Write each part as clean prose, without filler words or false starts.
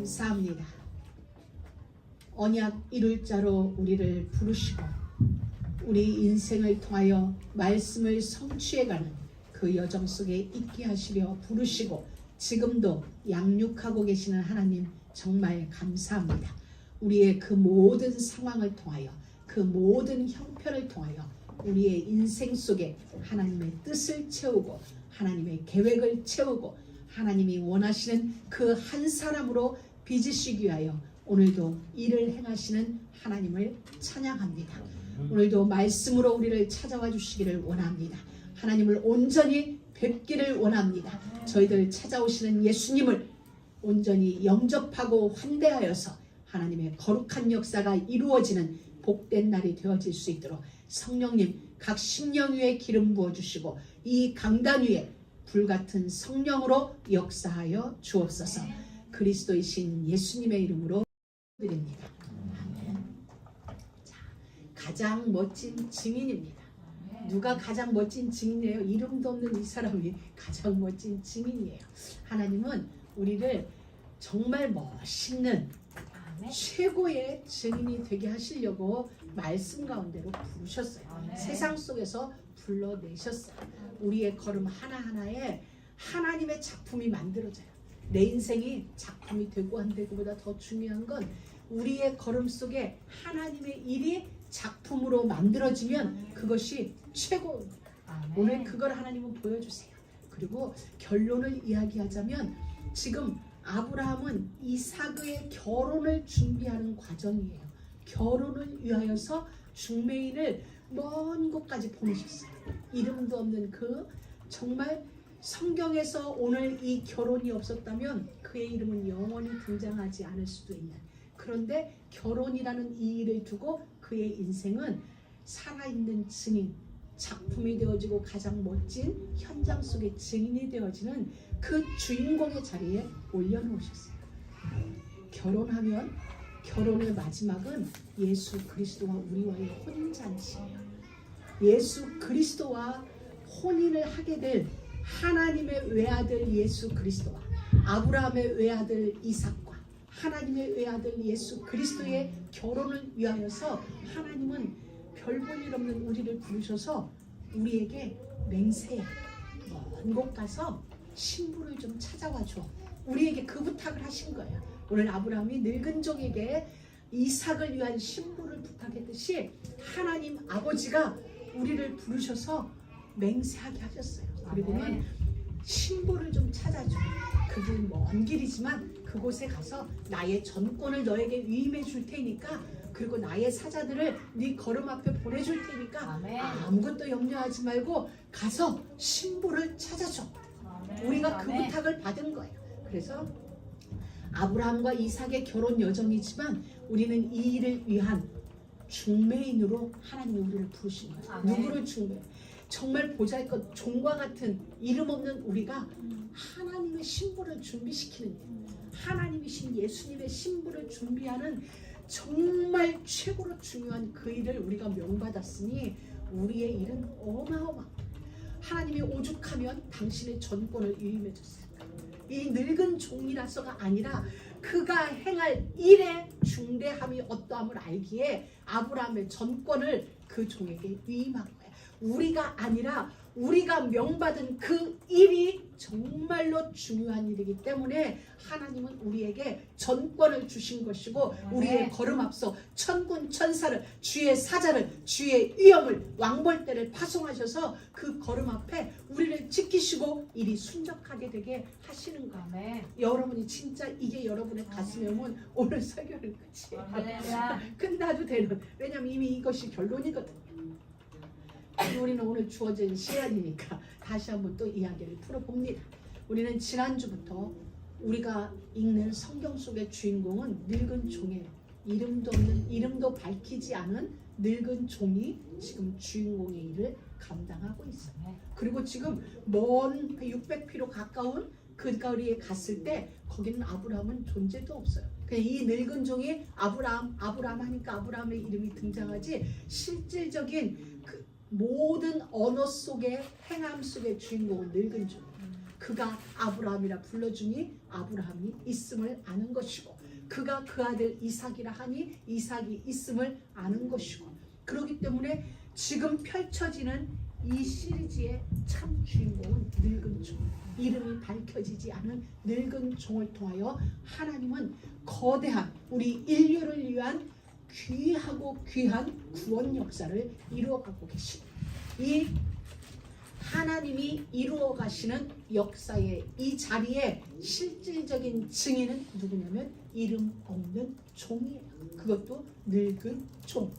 감사합니다. 언약 이룰 자로 우리를 부르시고 우리 인생을 통하여 말씀을 성취해가는 그 여정 속에 있게 하시려 부르시고 지금도 양육하고 계시는 하나님 정말 감사합니다. 우리의 그 모든 상황을 통하여 그 모든 형편을 통하여 우리의 인생 속에 하나님의 뜻을 채우고 하나님의 계획을 채우고 하나님이 원하시는 그 한 사람으로 빚으시기 위하여 오늘도 일을 행하시는 하나님을 찬양합니다. 오늘도 말씀으로 우리를 찾아와 주시기를 원합니다. 하나님을 온전히 뵙기를 원합니다. 저희들 찾아오시는 예수님을 온전히 영접하고 환대하여서 하나님의 거룩한 역사가 이루어지는 복된 날이 되어질 수 있도록 성령님 각 심령 위에 기름 부어주시고 이 강단 위에 불같은 성령으로 역사하여 주옵소서. 그리스도이신 예수님의 이름으로 드립니다. 아멘. 자, 가장 멋진 증인입니다. 누가 가장 멋진 증인이에요? 이름도 없는 이 사람이 가장 멋진 증인이에요. 하나님은 우리를 정말 멋있는 최고의 증인이 되게 하시려고 말씀 가운데로 부르셨어요. 세상 속에서 불러내셨어요. 우리의 걸음 하나하나에 하나님의 작품이 만들어져요. 내 인생이 작품이 되고 안 되고보다 더 중요한 건 우리의 걸음 속에 하나님의 일이 작품으로 만들어지면 그것이 최고입니다. 오늘 그걸 하나님은 보여주세요. 그리고 결론을 이야기하자면 지금 아브라함은 이삭의 결혼을 준비하는 과정이에요. 결혼을 위하여서 중매인을 먼 곳까지 보내셨어요. 이름도 없는 그 정말 성경에서 오늘 이 결혼이 없었다면 그의 이름은 영원히 등장하지 않을 수도 있는, 그런데 결혼이라는 이 일을 두고 그의 인생은 살아있는 증인, 작품이 되어지고 가장 멋진 현장 속의 증인이 되어지는 그 주인공의 자리에 올려놓으셨어요. 결혼하면 결혼의 마지막은 예수 그리스도와 우리와의 혼인잔치예요. 예수 그리스도와 혼인을 하게 될 하나님의 외아들 예수 그리스도와 아브라함의 외아들 이삭과 하나님의 외아들 예수 그리스도의 결혼을 위하여서 하나님은 별 볼 일 없는 우리를 부르셔서 우리에게 맹세야, 먼 곳 가서 신부를 좀 찾아와 줘. 우리에게 그 부탁을 하신 거예요. 오늘 아브라함이 늙은 종에게 이삭을 위한 신부를 부탁했듯이 하나님 아버지가 우리를 부르셔서 맹세하게 하셨어요. 그리고는 신부를 좀 찾아줘. 그건 먼 길이지만 그곳에 가서 나의 전권을 너에게 위임해 줄 테니까, 그리고 나의 사자들을 네 걸음 앞에 보내줄 테니까 아무것도 염려하지 말고 가서 신부를 찾아줘. 우리가 그 부탁을 받은 거예요. 그래서 아브라함과 이삭의 결혼 여정이지만 우리는 이 일을 위한 중매인으로 하나님이 우리를 부르신 거예요. 누구를 중매? 정말 보잘것 종과 같은 이름 없는 우리가 하나님의 신부를 준비시키는 일, 하나님이신 예수님의 신부를 준비하는 정말 최고로 중요한 그 일을 우리가 명받았으니 우리의 일은 어마어마합니다. 하나님이 오죽하면 당신의 전권을 위임해 줬을까. 이 늙은 종이라서가 아니라 그가 행할 일의 중대함이 어떠함을 알기에 아브라함의 전권을 그 종에게 위임한 거예요. 우리가 아니라 우리가 명받은 그 일이 정말로 중요한 일이기 때문에 하나님은 우리에게 전권을 주신 것이고 우리의 걸음 앞서 천군 천사를, 주의 사자를, 주의 위엄을, 왕벌대를 파송하셔서 그 걸음 앞에 우리를 지키시고 일이 순적하게 되게 하시는 거예요. 여러분이 진짜 이게 여러분의 가슴에 오면 오늘 설교는 끝이에요. 끝나도 되는, 왜냐면 이미 이것이 결론이거든요. 우리는 오늘 주어진 시간이니까 다시 한번 또 이야기를 풀어봅니다. 우리는 지난주부터 우리가 읽는 성경 속의 주인공은 늙은 종이에요. 이름도 없는, 이름도 밝히지 않은 늙은 종이 지금 주인공의 일을 감당하고 있어요. 그리고 지금 먼 600km 가까운 그 거리에 갔을 때 거기는 아브라함은 존재도 없어요. 그냥 이 늙은 종이 아브라함 하니까 아브라함의 이름이 등장하지 모든 언어 속의 행함 속의 주인공은 늙은 종. 그가 아브라함이라 불러주니 아브라함이 있음을 아는 것이고 그가 그 아들 이삭이라 하니 이삭이 있음을 아는 것이고 그렇기 때문에 지금 펼쳐지는 이 시리즈의 참 주인공은 늙은 종, 이름이 밝혀지지 않은 늙은 종을 통하여 하나님은 거대한 우리 인류를 위한 귀하고 귀한 구원 역사를 이루어가고 계십니다. 이 하나님이 이루어 가시는 역사의 이 자리에 실질적인 증인은 누구냐면 이름 없는 종이에요. 그것도 늙은 종.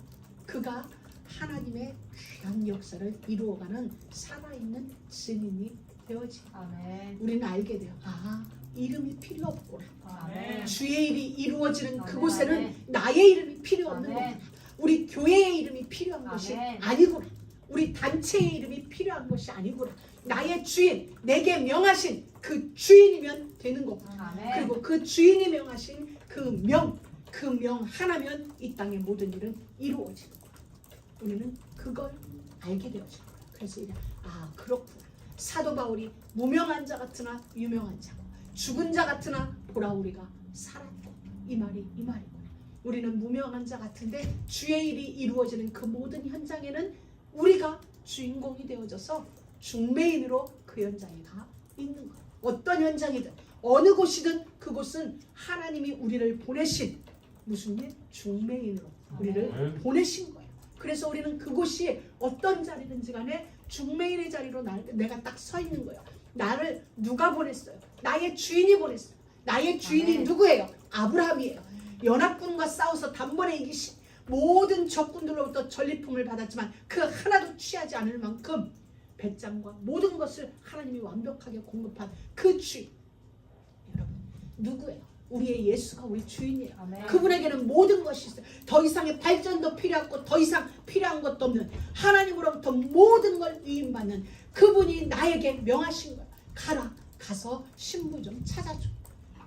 그가 하나님의 귀한 역사를 이루어가는 살아있는 증인이 되어집니다. 아멘. 우리는 알게 돼요. 아, 이름이 필요 없구나. 아멘. 주의 일이 이루어지는 아멘. 그곳에는 아멘. 나의 이름이 필요 없는 아멘. 거구나. 우리 교회의 이름이 필요한 것이 아멘. 아니구나. 우리 단체의 이름이 필요한 것이 아니구나. 나의 주인, 내게 명하신 그 주인이면 되는 거구나. 아멘. 그리고 그 주인이 명하신 그 명 하나면 이 땅의 모든 일은 이루어지는 거야. 우리는 그걸 알게 되어진 거야. 그래서 이제 아 그렇구나. 사도 바울이 무명한 자 같으나 유명한 자고 죽은 자 같으나 보라 우리가 살았고 이 말이구나. 우리는 무명한 자 같은데 주의 일이 이루어지는 그 모든 현장에는 우리가 주인공이 되어져서 중매인으로 그 현장에 가 있는 거야. 어떤 현장이든 어느 곳이든 그곳은 하나님이 우리를 보내신 무슨 일? 중매인으로 우리를 보내신 거예요. 그래서 우리는 그곳이 어떤 자리든지 간에 중매인의 자리로 내가 딱 서 있는 거예요. 나를 누가 보냈어요? 나의 주인이 보냈어요. 나의 주인이 누구예요? 아브라함이에요. 연합군과 싸워서 단번에 이기신 모든 적군들로부터 전리품을 받았지만 그 하나도 취하지 않을 만큼 배짱과 모든 것을 하나님이 완벽하게 공급한 그 주인. 여러분 누구예요? 우리의 예수가 우리 주인이에요. 아멘. 그분에게는 모든 것이 있어요. 더 이상의 발전도 필요하고 더 이상 필요한 것도 없는 하나님으로부터 모든 걸 위임받는 그분이 나에게 명하신 거예요. 가서 신부 좀 찾아줘.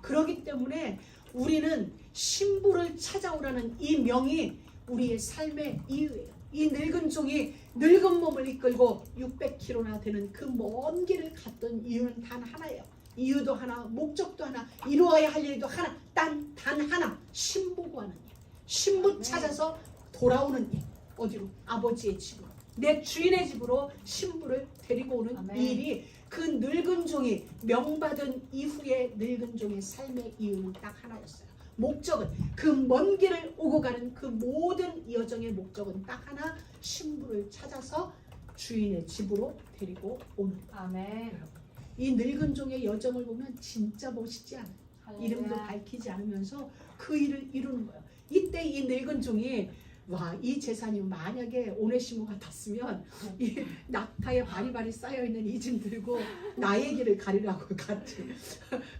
그렇기 때문에 우리는 신부를 찾아오라는 이 명이 우리의 삶의 이유예요. 이 늙은 종이 늙은 몸을 이끌고 600km나 되는 그 먼 길을 갔던 이유는 단 하나예요. 이유도 하나, 목적도 하나, 이루어야 할 일도 하나, 단 하나, 신부 구하는 일. 신부 찾아서 돌아오는 일. 어디로? 아버지의 집으로. 내 주인의 집으로 신부를 데리고 오는 아멘. 이 일이 그 늙은 종이 명받은 이후의 늙은 종의 삶의 이유는 딱 하나였어요. 목적은 그 먼 길을 오고 가는 그 모든 여정의 목적은 딱 하나, 신부를 찾아서 주인의 집으로 데리고 오는 거예요. 아멘. 이 늙은 종의 여정을 보면 진짜 멋있지 않아요. 할렐루야. 이름도 밝히지 않으면서 그 일을 이루는 거예요. 이때 이 늙은 종이 와, 이 재산이 만약에 오네시모 같았으면 이 낙타에 바리바리 쌓여있는 이 짐 들고 나의 길을 가리라고 갔지.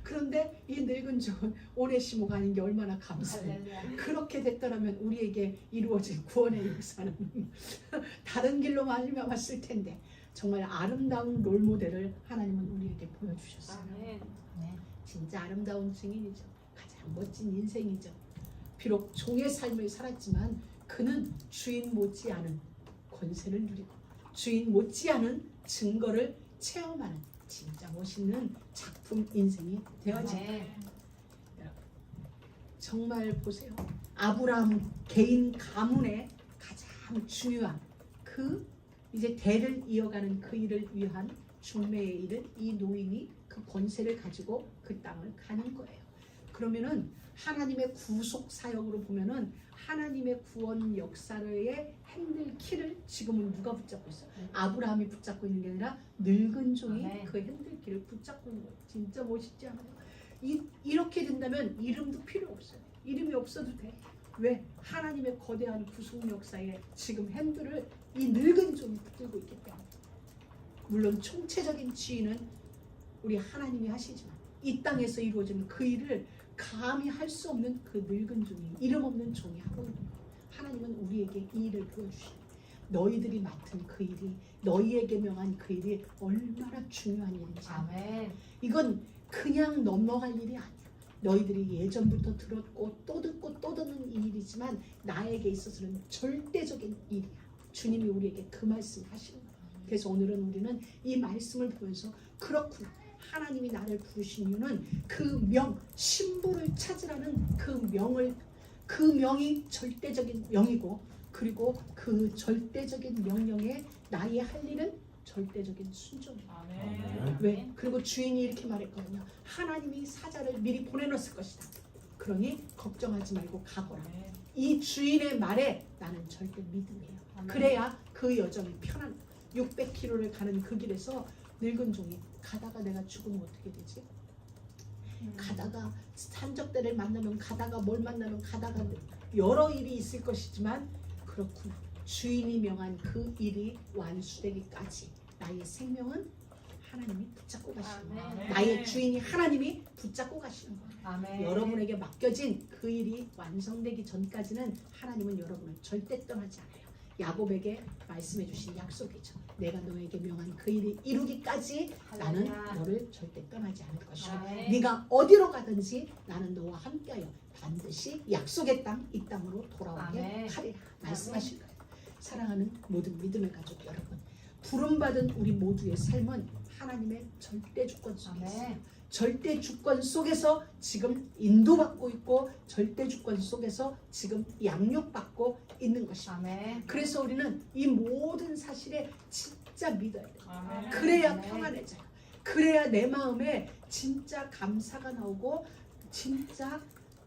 그런데 이 늙은 종은 오네시모가 아닌 게 얼마나 감사해요. 할렐루야. 그렇게 됐더라면 우리에게 이루어진 구원의 역사는 다른 길로 말미암았을 텐데 정말 아름다운 롤모델을 하나님은 우리에게 보여주셨어요. 아멘. 네, 진짜 아름다운 증인이죠. 가장 멋진 인생이죠. 비록 종의 삶을 살았지만 그는 주인 못지않은 권세를 누리고 주인 못지않은 증거를 체험하는 진짜 멋있는 작품 인생이 되어집니다. 아멘. 여러분 정말 보세요. 아브라함 개인 가문의 가장 중요한 그 이제 대를 이어가는 그 일을 위한 중매의 일을 이 노인이 그 권세를 가지고 그 땅을 가는 거예요. 그러면은 하나님의 구속 사역으로 보면은 하나님의 구원 역사의 핸들 키를 지금은 누가 붙잡고 있어요? 아브라함이 붙잡고 있는 게 아니라 늙은 종이 아멘. 그 핸들 키를 붙잡고 있는 거예요. 진짜 멋있지 않아요? 이렇게 된다면 이름도 필요 없어요. 이름이 없어도 돼. 왜? 하나님의 거대한 구속 역사에 지금 핸들을 이 늙은 종이 붙들고 있기 때문에. 물론 총체적인 지위는 우리 하나님이 하시지만 이 땅에서 이루어지는 그 일을 감히 할 수 없는 그 늙은 종이, 이름 없는 종이 하고 있는 거예요. 하나님은 우리에게 이 일을 보여주시니 너희들이 맡은 그 일이, 너희에게 명한 그 일이 얼마나 중요한 일인지. 아멘. 이건 그냥 넘어갈 일이 아니야. 너희들이 예전부터 들었고 또 듣고 또 듣는 이 일이지만 나에게 있어서는 절대적인 일이야. 주님이 우리에게 그 말씀을 하시는 거예요. 그래서 오늘은 우리는 이 말씀을 보면서 그렇구나. 하나님이 나를 부르신 이유는 그 명, 신부를 찾으라는 그 명이 절대적인 명이고, 그리고 그 절대적인 명령에 나의 할 일은 절대적인 순종이에요. 아멘. 왜? 그리고 주인이 이렇게 말했거든요. 하나님이 사자를 미리 보내놓았을 것이다. 그러니 걱정하지 말고 가거라. 아멘. 이 주인의 말에 나는 절대 믿음이에요. 그래야 그 여정이 편한 600km를 가는 그 길에서 늙은 종이 가다가 내가 죽으면 어떻게 되지? 가다가 산적들을 만나면, 가다가 뭘 만나면, 가다가 여러 일이 있을 것이지만, 그렇구나, 주인이 명한 그 일이 완수되기까지 나의 생명은 하나님이 붙잡고 가시는 거예요. 아멘. 나의 주인이 하나님이 붙잡고 가시는 거예요. 아멘. 여러분에게 맡겨진 그 일이 완성되기 전까지는 하나님은 여러분을 절대 떠나지 않아요. 야곱에게 말씀해 주신 약속이죠. 내가 너에게 명한 그 일이 이루기까지 나는 할렐루야. 너를 절대 떠나지 않을 것이고, 아멘. 네가 어디로 가든지 나는 너와 함께하여 반드시 약속의 땅, 이 땅으로 돌아오게 아멘. 하리라 말씀하실 거예요. 사랑하는 모든 믿음의 가족 여러분, 부름받은 우리 모두의 삶은 하나님의 절대 주권 속에 있어요. 아멘. 절대 주권 속에서 지금 인도받고 있고, 절대 주권 속에서 지금 양육받고 있는 것입니다. 아멘. 그래서 우리는 이 모든 사실에 진짜 믿어야 돼요. 아멘. 그래야 아멘. 평안해져요. 그래야 내 마음에 진짜 감사가 나오고 진짜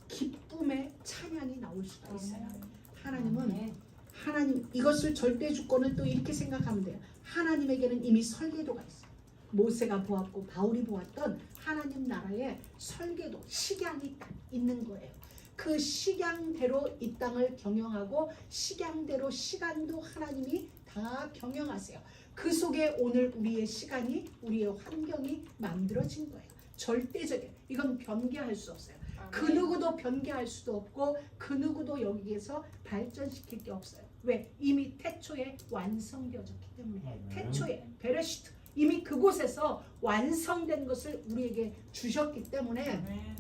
기쁨의 찬양이 나올 수가 있어요. 하나님은 아멘. 하나님, 이것을 절대 주권을 또 이렇게 생각하면 돼요. 하나님에게는 이미 설계도가 있어요. 모세가 보았고 바울이 보았던 하나님 나라의 설계도, 식양이 딱 있는 거예요. 그 식양대로 이 땅을 경영하고, 식양대로 시간도 하나님이 다 경영하세요. 그 속에 오늘 우리의 시간이, 우리의 환경이 만들어진 거예요. 절대적인, 이건 변개할 수 없어요. 그 누구도 변개할 수도 없고, 그 누구도 여기에서 발전시킬 게 없어요. 왜? 이미 태초에 완성되어졌기 때문에. 태초에 베레시트, 이미 그곳에서 완성된 것을 우리에게 주셨기 때문에 아멘.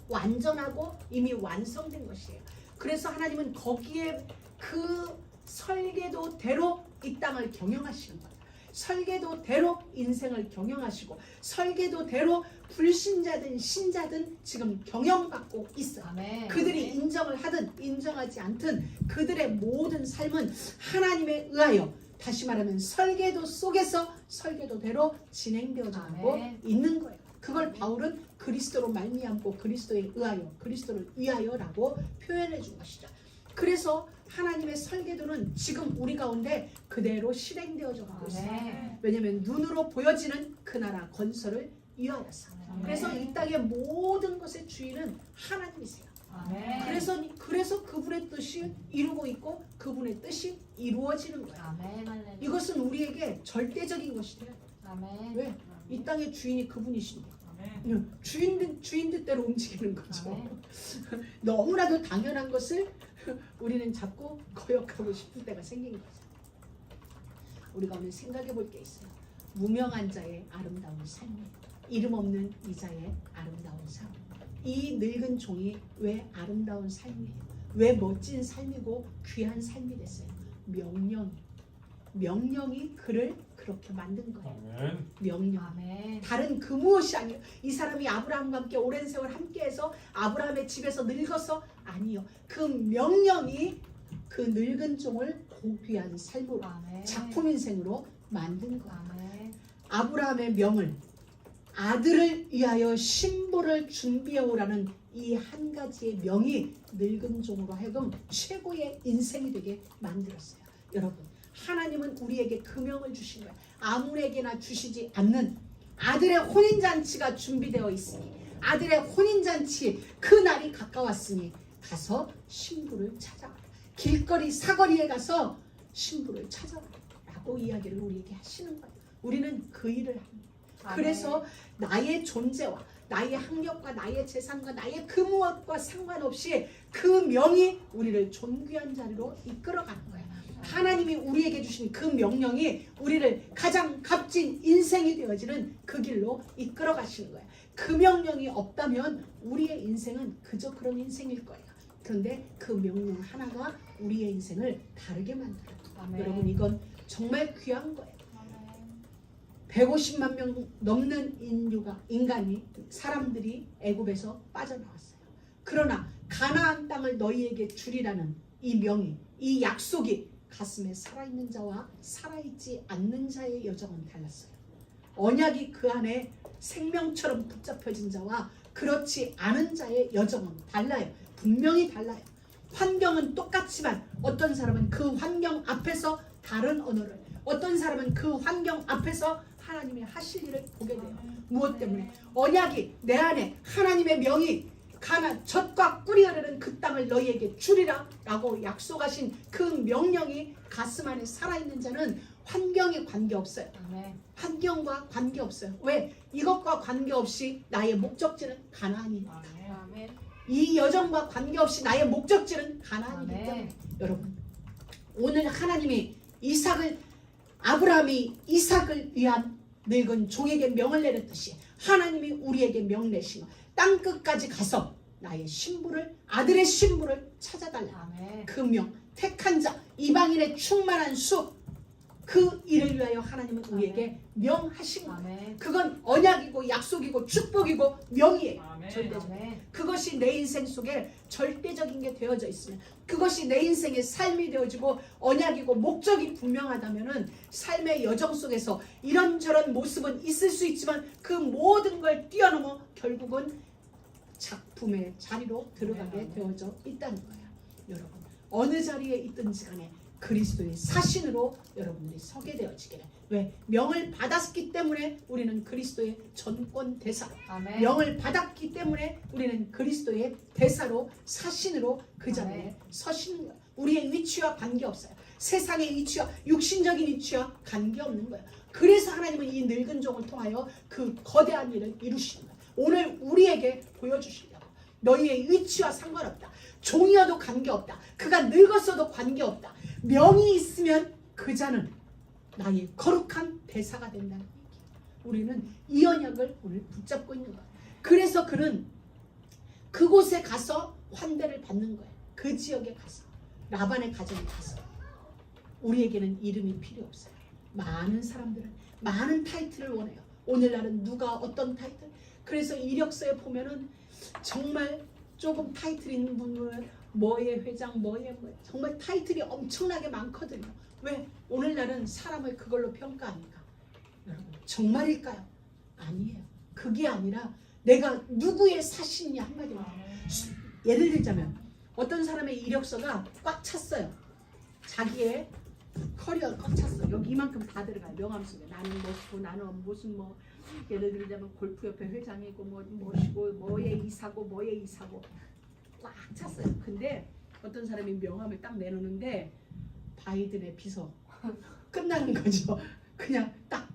완전하고 이미 완성된 것이에요. 그래서 하나님은 거기에 그 설계도대로 이 땅을 경영하시는 거예요. 설계도대로 인생을 경영하시고, 설계도대로 불신자든 신자든 지금 경영받고 있어요. 아멘. 그들이 인정을 하든 인정하지 않든 그들의 모든 삶은 하나님에 의하여, 다시 말하면 설계도 속에서 설계도대로 진행되어져 가고 아멘. 있는 거예요. 그걸 바울은 그리스도로 말미암고 그리스도에 의하여, 그리스도를 위하여라고 표현해 준 것이죠. 그래서 하나님의 설계도는 지금 우리 가운데 그대로 실행되어져 가고 있어요. 아멘. 왜냐하면 눈으로 보여지는 그 나라 건설을 위하여서. 아멘. 그래서 이 땅의 모든 것의 주인은 하나님이세요. 아멘. 그래서 그분의 뜻이 이루고 있고 그분의 뜻이 이루어지는 거예요. 아멘. 할렐루야. 이것은 우리에게 절대적인 것이 돼요. 아멘. 왜? 이 땅의 주인이 그분이신데 아멘. 주인 뜻대로 움직이는 거죠. 아멘. 너무나도 당연한 것을 우리는 자꾸 거역하고 싶을 때가 생긴 거죠. 우리가 오늘 생각해 볼 게 있어요. 무명한 자의 아름다운 삶이에요. 이름 없는 이자의 아름다운 삶. 이 늙은 종이 왜 아름다운 삶이에요? 왜 멋진 삶이고 귀한 삶이 됐어요? 명령이 그를 그렇게 만든 거예요. 명령. 아멘. 다른 그 무엇이 아니에요. 이 사람이 아브라함과 함께 오랜 세월 함께해서 아브라함의 집에서 늙어서 아니요. 그 명령이 그 늙은 종을 고귀한 삶으로, 아멘. 작품 인생으로 만든 거예요. 아멘. 아브라함의 명을, 아들을 위하여 신부를 준비해 오라는 이 한 가지의 명이 늙은 종으로 하여금 최고의 인생이 되게 만들었어요. 여러분, 하나님은 우리에게 그 명을 주신 거예요. 아무에게나 주시지 않는 아들의 혼인잔치가 준비되어 있으니, 아들의 혼인잔치 그 날이 가까웠으니 가서 신부를 찾아와라. 길거리 사거리에 가서 신부를 찾아와라 라고 이야기를 우리에게 하시는 거예요. 우리는 그 일을 합니다. 그래서 나의 존재와 나의 학력과 나의 재산과 나의 그 무엇과 상관없이 그 명이 우리를 존귀한 자리로 이끌어가는 거예요. 하나님이 우리에게 주신 그 명령이 우리를 가장 값진 인생이 되어지는 그 길로 이끌어 가시는 거예요. 그 명령이 없다면 우리의 인생은 그저 그런 인생일 거예요. 그런데 그 명령 하나가 우리의 인생을 다르게 만들어요. 아멘. 여러분, 이건 정말 귀한 거예요. 150만 명 넘는 인간이 사람들이 애굽에서 빠져나왔어요. 그러나 가나안 땅을 너희에게 주리라는 이 명이, 이 약속이 가슴에 살아있는 자와 살아있지 않는 자의 여정은 달랐어요. 언약이 그 안에 생명처럼 붙잡혀진 자와 그렇지 않은 자의 여정은 달라요. 분명히 달라요. 환경은 똑같지만 어떤 사람은 그 환경 앞에서 다른 언어를, 어떤 사람은 그 환경 앞에서 하나님의 하실 일을 보게 돼요. 무엇 때문에? 언약이 내 안에 하나님의 명이 가나 젖과 꿀이 흐르는 그 땅을 너희에게 주리라 라고 약속하신 그 명령이 가슴 안에 살아있는 자는 환경에 관계없어요. 환경과 관계없어요. 왜? 이것과 관계없이 나의 목적지는 가나안이니까. 이 여정과 관계없이 나의 목적지는 가나안이기 때문에 여러분, 오늘 하나님이 아브라함이 이삭을 위한 늙은 종에게 명을 내렸듯이 하나님이 우리에게 명 내시며 땅 끝까지 가서 나의 신부를, 아들의 신부를 찾아달라. 그 명, 택한 자, 이방인의 충만한 수, 그 일을 위하여 하나님은 우리에게 명하신 거예요. 그건 언약이고 약속이고 축복이고 명이에요. 절대적. 그것이 내 인생 속에 절대적인 게 되어져 있으면, 그것이 내 인생의 삶이 되어지고 언약이고 목적이 분명하다면은 삶의 여정 속에서 이런저런 모습은 있을 수 있지만 그 모든 걸 뛰어넘어 결국은 작품의 자리로 들어가게 되어져 있다는 거예요. 여러분, 어느 자리에 있든지 간에 그리스도의 사신으로 여러분들이 서게 되어지기를. 왜? 명을 받았기 때문에 우리는 그리스도의 전권 대사로, 명을 받았기 때문에 우리는 그리스도의 대사로, 사신으로 그 자리에 서시는 거예요. 우리의 위치와 관계없어요. 세상의 위치와 육신적인 위치와 관계없는 거예요. 그래서 하나님은 이 늙은 종을 통하여 그 거대한 일을 이루시는 거예요. 오늘 우리에게 보여주시려고. 너희의 위치와 상관없다. 종이어도 관계없다. 그가 늙었어도 관계없다. 명이 있으면 그 자는 나의 거룩한 대사가 된다는 얘기예요. 우리는 이 언약을 오늘 붙잡고 있는 거예요. 그래서 그는 그곳에 가서 환대를 받는 거예요. 그 지역에 가서, 라반의 가정에 가서. 우리에게는 이름이 필요 없어요. 많은 사람들은 많은 타이틀을 원해요. 오늘날은 누가 어떤 타이틀? 그래서 이력서에 보면은 정말 조금 타이틀 있는 분은 뭐의 회장, 뭐의 정말 타이틀이 엄청나게 많거든요. 왜? 오늘날은 사람을 그걸로 평가하니까. 여러분, 정말일까요? 아니에요. 그게 아니라 내가 누구의 사신이냐 한마디로. 예를 들자면 어떤 사람의 이력서가 꽉 찼어요. 자기의 커리어가 꽉 찼어. 여기 이만큼 다 들어가요. 명함 속에. 나는 뭐고, 나는 무슨 뭐, 예를 들자면 골프협회 회장이고 뭐시고 뭐의 이사고 뭐의 이사고 꽉 찼어요. 근데 어떤 사람이 명함을 딱 내놓는데 바이든의 비서 끝나는 거죠. 그냥 딱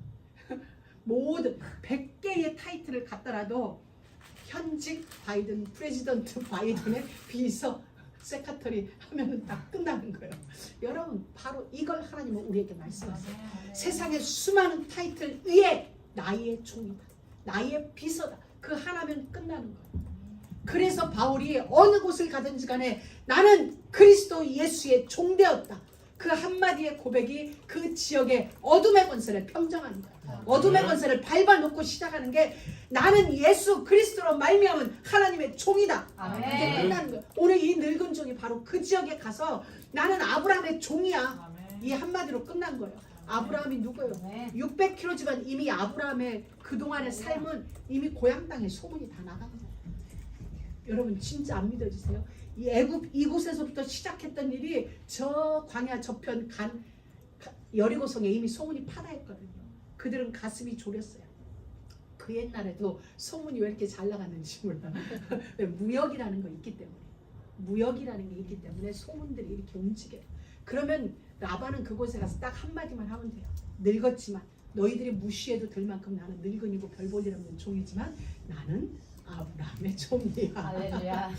모든 100개의 타이틀을 갖더라도 현직 바이든, 프레지던트 바이든의 비서, 세카터리 하면은 딱 끝나는 거예요. 여러분, 바로 이걸 하나님은 우리에게 말씀하세요. 세상의 수많은 타이틀 위에 나의 종이다, 나의 비서다, 그 하나면 끝나는 거예요. 그래서 바울이 어느 곳을 가든지 간에 나는 그리스도 예수의 종되었다, 그 한마디의 고백이 그 지역의 어둠의 권세를 평정하는 거예요. 어둠의 권세를 밟아놓고 시작하는 게 나는 예수 그리스도로 말미암은 하나님의 종이다. 이게 끝나는 거예요. 오늘 이 늙은 종이 바로 그 지역에 가서 나는 아브라함의 종이야. 이 한마디로 끝난 거예요. 아브라함이 누구예요? 600km지만 이미 아브라함의 그동안의 삶은 이미 고향 땅에 소문이 다 나간 거예요. 여러분, 진짜 안 믿어지세요? 이 애굽 이곳에서부터 시작했던 일이 저 광야 저편 여리고성에 이미 소문이 파다했거든요. 그들은 가슴이 졸였어요. 그 옛날에도 소문이 왜 이렇게 잘 나갔는지 몰라. 무역이라는 거 있기 때문에, 무역이라는 게 있기 때문에 소문들이 이렇게 움직여요. 그러면 라반은 그곳에 가서 딱 한마디만 하면 돼요. 늙었지만 너희들이 무시해도 될 만큼 나는 늙은이고 별 볼 일 없는 종이지만 나는 아브라함의 종이야. 할렐루야.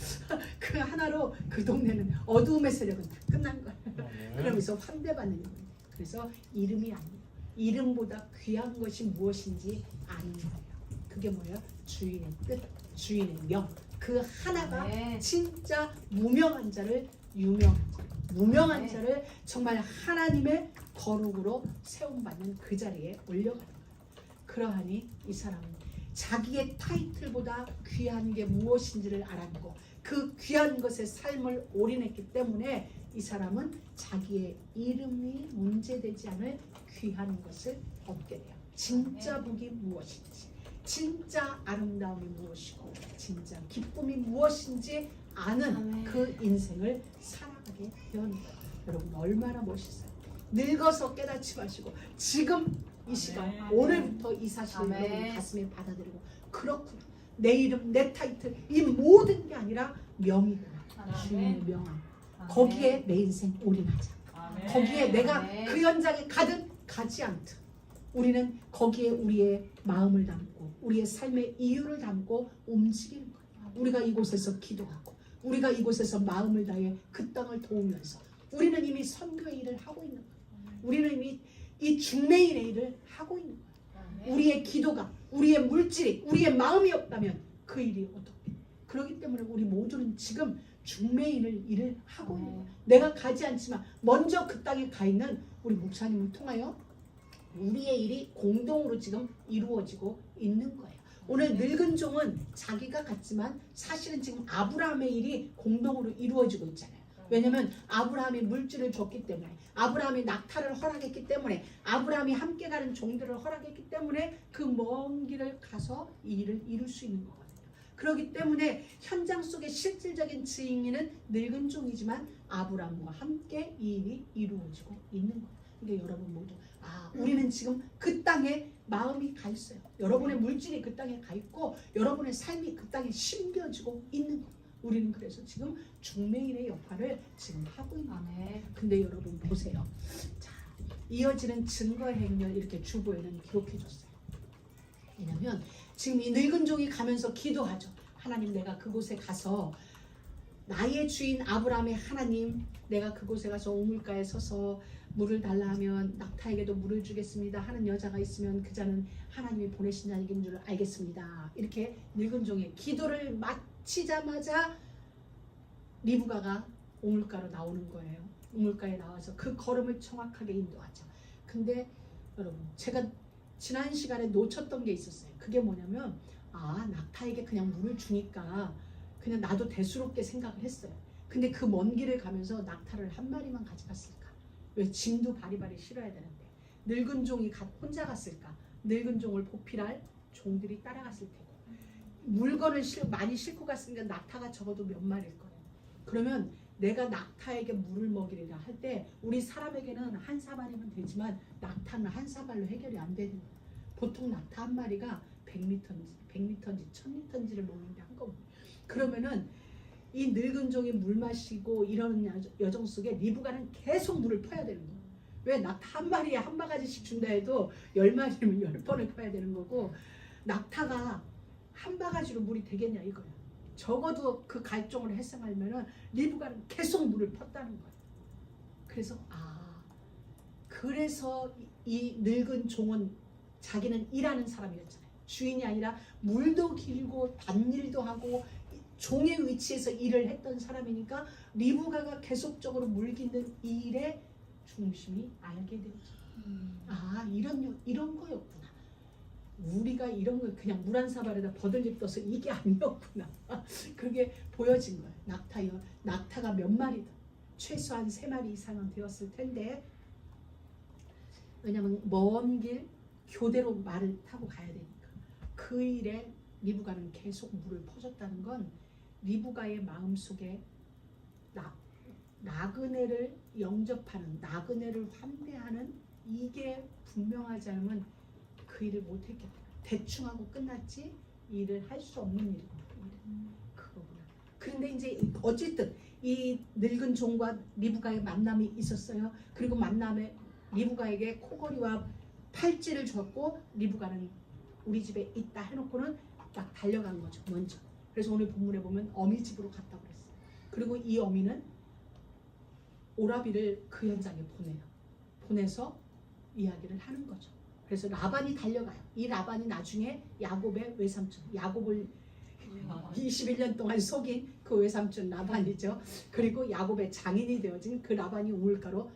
그 하나로 그 동네는 어두움의 세력은 다 끝난 거예요. 그러면서 환대받는 거예요. 그래서 이름이 아니에요. 이름보다 귀한 것이 무엇인지 아는 거예요. 그게 뭐예요? 주인의 뜻, 주인의 명. 그 하나가 진짜 무명한 자를 유명한 자, 무명한 자를 정말 하나님의 거룩으로 세움받는 그 자리에 올려가는 거예요. 그러하니 이 사람은 자기의 타이틀보다 귀한 게 무엇인지를 알았고 그 귀한 것에 삶을 올인했기 때문에 이 사람은 자기의 이름이 문제되지 않을 귀한 것을 얻게 돼요. 진짜 복이 무엇인지, 진짜 아름다움이 무엇이고, 진짜 기쁨이 무엇인지 아는 그 인생을 살아가게 되는 거예요. 여러분 얼마나 멋있어요. 늙어서 깨닫지 마시고 지금 이 시간 오늘부터 이 사실을 여러분 가슴에 받아들이고 그렇구나. 내 이름, 내 타이틀 이 모든 게 아니라 명이구나. 주님의 명함. 거기에 내 인생 올인하자. 거기에 내가 그 현장에 가든 가지 않든 우리는 거기에 우리의 마음을 담고 우리의 삶의 이유를 담고 움직이는 거예요. 우리가 이곳에서 기도하고 우리가 이곳에서 마음을 다해 그 땅을 도우면서 우리는 이미 선교의 일을 하고 있는 거예요. 우리는 이미 이 중매일의 일을 하고 있는 거예요. 우리의 기도가 우리의 물질이 우리의 마음이 없다면 그 일이 어떻게? 그렇기 때문에 우리 모두는 지금 중매일을 일을 하고 있는 거예요. 내가 가지 않지만 먼저 그 땅에 가 있는 우리 목사님을 통하여 우리의 일이 공동으로 지금 이루어지고 있는 거예요. 오늘 늙은 종은 자기가 갔지만 사실은 지금 아브라함의 일이 공동으로 이루어지고 있잖아요. 왜냐하면 아브라함이 물질을 줬기 때문에 아브라함이 낙타를 허락했기 때문에 아브라함이 함께 가는 종들을 허락했기 때문에 그 먼 길을 가서 이 일을 이룰 수 있는 거거든요. 그렇기 때문에 현장 속의 실질적인 증인은 늙은 종이지만 아브라함과 함께 이 일이 이루어지고 있는 거예요. 그러니까 여러분 모두 우리는 지금 그 땅에 마음이 가 있어요. 여러분의 물질이 그 땅에 가 있고 여러분의 삶이 그 땅에 심겨지고 있는 거예요. 우리는 그래서 지금 중매인의 역할을 지금 하고 있는 거예요. 근데 여러분 보세요. 자, 이어지는 증거 행렬 이렇게 주보에는 기록해 줬어요. 왜냐면 지금 이 늙은 종이 가면서 기도하죠. 하나님 내가 그곳에 가서 나의 주인 아브라함의 하나님 내가 그곳에 가서 우물가에 서서 물을 달라 하면 낙타에게도 물을 주겠습니다 하는 여자가 있으면 그 자는 하나님이 보내신 자인 줄 알겠습니다. 이렇게 늙은 종의 기도를 마치자마자 리브가가 우물가로 나오는 거예요. 우물가에 나와서 그 걸음을 정확하게 인도하죠. 근데 여러분 제가 지난 시간에 놓쳤던 게 있었어요. 그게 뭐냐면 낙타에게 그냥 물을 주니까 그냥 나도 대수롭게 생각을 했어요. 근데 그 먼 길을 가면서 낙타를 한 마리만 가져갔을까? 왜 짐도 바리바리 실어야 되는데 늙은 종이 혼자 갔을까? 늙은 종을 보필할 종들이 따라갔을 테고 물건을 많이 싣고 갔으니까 낙타가 적어도 몇 마리일 거예요. 그러면 내가 낙타에게 물을 먹이리라 할 때 우리 사람에게는 한 사발이면 되지만 낙타는 한 사발로 해결이 안 되는 거예요. 보통 낙타 한 마리가 100m인지 1000m인지를 먹는데 한꺼번에. 그러면은 이 늙은 종이 물 마시고 이러는 여정 속에 리브가는 계속 물을 퍼야 되는 거예요. 왜 낙타 한 마리에 한 바가지씩 준다 해도 10마리면 10번을 퍼야 되는 거고 낙타가 한 바가지로 물이 되겠냐 이거예요. 적어도 그 갈종을 해상하려면 리브가는 계속 물을 펐다는 거예요. 그래서 그래서 이 늙은 종은 자기는 일하는 사람이었잖아요. 주인이 아니라 물도 길고 밭일도 하고 종의 위치에서 일을 했던 사람이니까 리브가가 계속적으로 물 깃는 이 일의 중심이 알게 되죠. 이런 거였구나. 우리가 이런 걸 그냥 물 한 사발에다 버들잎 떠서 이게 아니었구나. 그게 보여진 거예요. 낙타가 몇 마리든 최소한 3마리 이상은 되었을 텐데 왜냐면 먼 길 교대로 말을 타고 가야 되니까 그 일에 리브가는 계속 물을 퍼줬다는 건 리브가의 마음속에 나그네를 영접하는 나그네를 환대하는 이게 분명하지 않으면 그 일을 못했겠다. 대충 하고 끝났지 일을 할 수 없는 일이구나. 그거구나. 그런데 이제 어쨌든 이 늙은 종과 리브가의 만남이 있었어요. 그리고 만남에 리브가에게 코걸이와 팔찌를 줬고 리브가는 우리 집에 있다 해놓고는 딱 달려간 거죠. 먼저. 그래서 오늘 본문에 보면 어미 집으로 갔다고 그랬어요. 그리고 이 어미는 오라비를 그 현장에 보내요. 보내서 이야기를 하는 거죠. 그래서 라반이 달려가요. 이 라반이 나중에 야곱의 외삼촌, 야곱을 21년 동안 속인 그 외삼촌 라반이죠. 그리고 야곱의 장인이 되어진 그 라반이 우물가로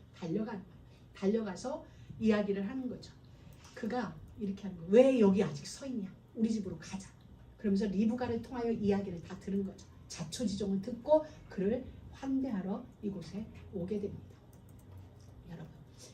달려가서 이야기를 하는 거죠. 그가 이렇게 하는 거예요. 왜 여기 아직 서 있냐? 우리 집으로 가자. 그러면서 리브가를 통하여 이야기를 다 들은 거죠. 자초지종을 듣고 그를 환대하러 이곳에 오게 됩니다. 여러분,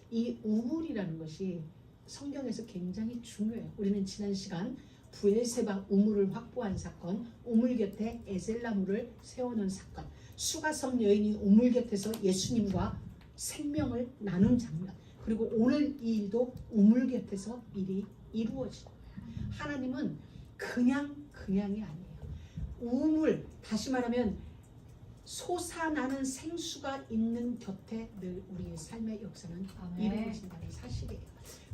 이 우물이라는 것이 성경에서 굉장히 중요해요. 우리는 지난 시간 부엘세바 우물을 확보한 사건, 우물 곁에 에셀나무를 세워놓은 사건, 수가성 여인이 우물 곁에서 예수님과 생명을 나눈 장면, 그리고 오늘 이 일도 우물 곁에서 일이 이루어지는 거예요. 하나님은 그냥이 아니에요. 우물, 다시 말하면 솟아나는 생수가 있는 곁에 늘 우리의 삶의 역사는 아멘. 이루어진다는 사실이에요.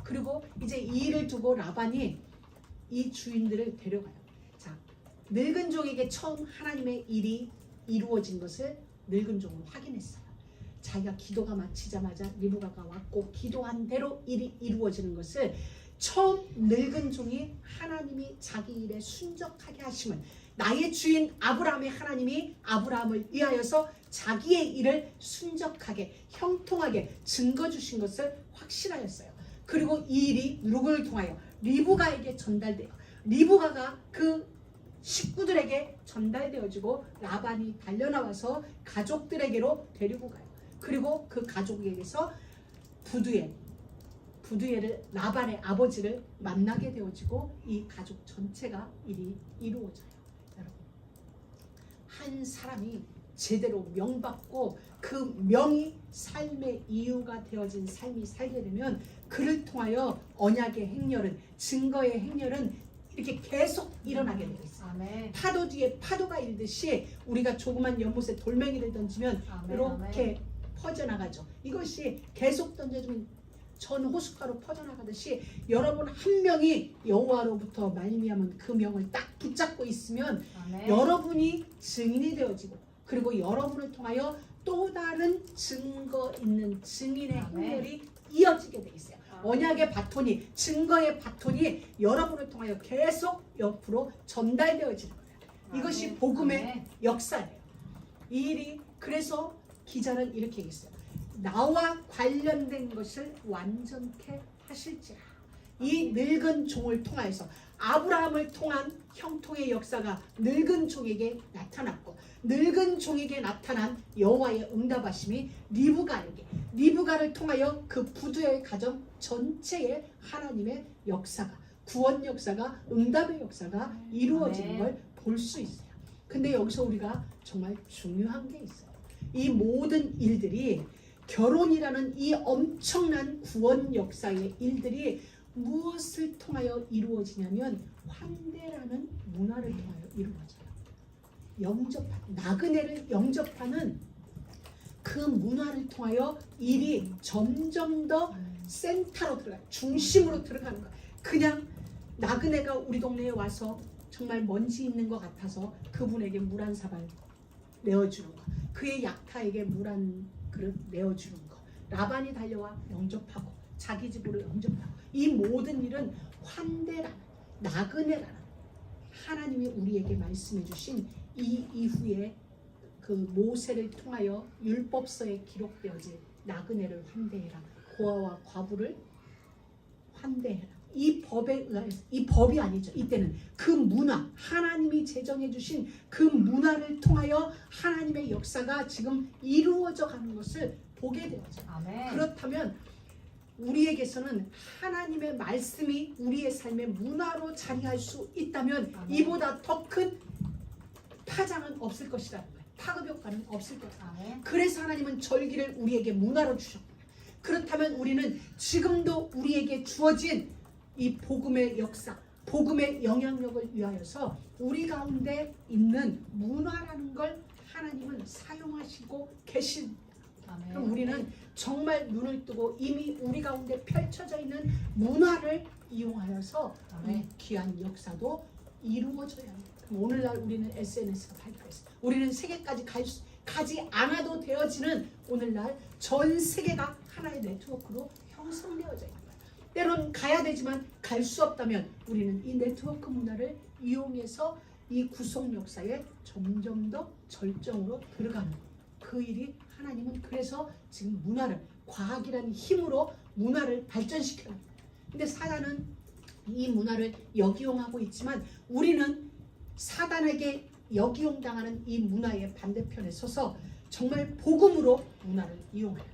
그리고 이제 이 일을 두고 라반이 이 주인들을 데려가요. 자, 늙은 종에게 처음 하나님의 일이 이루어진 것을 늙은 종은 확인했어요. 자기가 기도가 마치자마자 리브가가 왔고 기도한 대로 일이 이루어지는 것을 처음 늙은 종이 하나님이 자기 일에 순적하게 하심을, 나의 주인 아브라함의 하나님이 아브라함을 위하여서 자기의 일을 순적하게 형통하게 증거 주신 것을 확신하였어요. 그리고 이 일이 누구를 통하여? 리브가에게 전달돼요. 리브가가 그 식구들에게 전달되어지고 라반이 달려나와서 가족들에게로 데리고 가요. 그리고 그 가족에게서 부두엘을 라반의 아버지를 만나게 되어지고 이 가족 전체가 일이 이루어져요. 여러분, 한 사람이 제대로 명받고 그 명이 삶의 이유가 되어진 삶이 살게 되면 그를 통하여 언약의 행렬은, 증거의 행렬은 이렇게 계속 일어나게 되어 있어요. 아멘. 파도 뒤에 파도가 일듯이 우리가 조그만 연못에 돌멩이를 던지면 아멘, 이렇게 아멘. 퍼져나가죠. 이것이 계속 던져주면 전 호숫가로 퍼져나가듯이 여러분 한 명이 여호와로부터 말미암은 그 명을 딱 붙잡고 있으면 아멘. 여러분이 증인이 되어지고, 그리고 여러분을 통하여 또 다른 증거 있는 증인의 아멘. 행렬이 이어지게 돼 있어요. 아멘. 언약의 바톤이, 증거의 바톤이 여러분을 통하여 계속 옆으로 전달되어지는 거예요. 이것이 아멘. 복음의 아멘. 역사예요. 이 일이, 그래서 기자는 이렇게 얘기했어요. 나와 관련된 것을 완전케 하실지라. 이 늙은 종을 통하여서 아브라함을 통한 형통의 역사가 늙은 종에게 나타났고, 늙은 종에게 나타난 여호와의 응답하심이 리브가를 통하여 그 부두의 가정 전체의 하나님의 역사가, 구원 역사가, 응답의 역사가 이루어지는 걸 볼 수 있어요. 근데 여기서 우리가 정말 중요한 게 있어요. 이 모든 일들이, 결혼이라는 이 엄청난 구원 역사의 일들이 무엇을 통하여 이루어지냐면 환대라는 문화를 통하여 이루어져요. 나그네를 영접하는 그 문화를 통하여 일이 점점 더 센터로 들어가요. 중심으로 들어가는 거예요. 그냥 나그네가 우리 동네에 와서 정말 먼지 있는 것 같아서 그분에게 물 한 사발 내어주는 거, 그의 약타에게 물 한 그릇 내어주는 거, 라반이 달려와 영접하고 자기 집으로 영접하고, 이 모든 일은 환대라는, 나그네라는 하나님이 우리에게 말씀해 주신 이 이후에 그 모세를 통하여 율법서에 기록되어질 나그네를 환대해라, 고아와 과부를 환대해라. 이 법에 의해서, 이 법이 아니죠. 이때는 그 문화, 하나님이 제정해 주신 그 문화를 통하여 하나님의 역사가 지금 이루어져 가는 것을 보게 되어져요. 아멘. 그렇다면 우리에게서는 하나님의 말씀이 우리의 삶의 문화로 자리할 수 있다면 아멘. 이보다 더 큰 파장은 없을 것이라는 거예요. 파급 효과는 없을 거다. 아멘. 그래서 하나님은 절기를 우리에게 문화로 주셨고, 그렇다면 우리는 지금도 우리에게 주어진 이 복음의 역사, 복음의 영향력을 위하여서 우리 가운데 있는 문화라는 걸 하나님은 사용하시고 계신. 아멘. 그럼 우리는 정말 눈을 뜨고 이미 우리 가운데 펼쳐져 있는 문화를 이용하여서 아멘. 이 귀한 역사도 이루어져야 합니다. 그럼 오늘날 우리는 SNS가 발달했어요. 우리는 세계까지 가지 않아도 되어지는 오늘날 전 세계가 하나의 네트워크로 형성되어져 있는 거예요. 때론 가야 되지만 갈 수 없다면 우리는 이 네트워크 문화를 이용해서 이 구속 역사에 점점 더 절정으로 들어가는 그 일이, 하나님은 그래서 지금 문화를, 과학이라는 힘으로 문화를 발전시켜요. 근데 사단은 이 문화를 역이용하고 있지만 우리는 사단에게 역이용당하는 이 문화의 반대편에 서서 정말 복음으로 문화를 이용하는,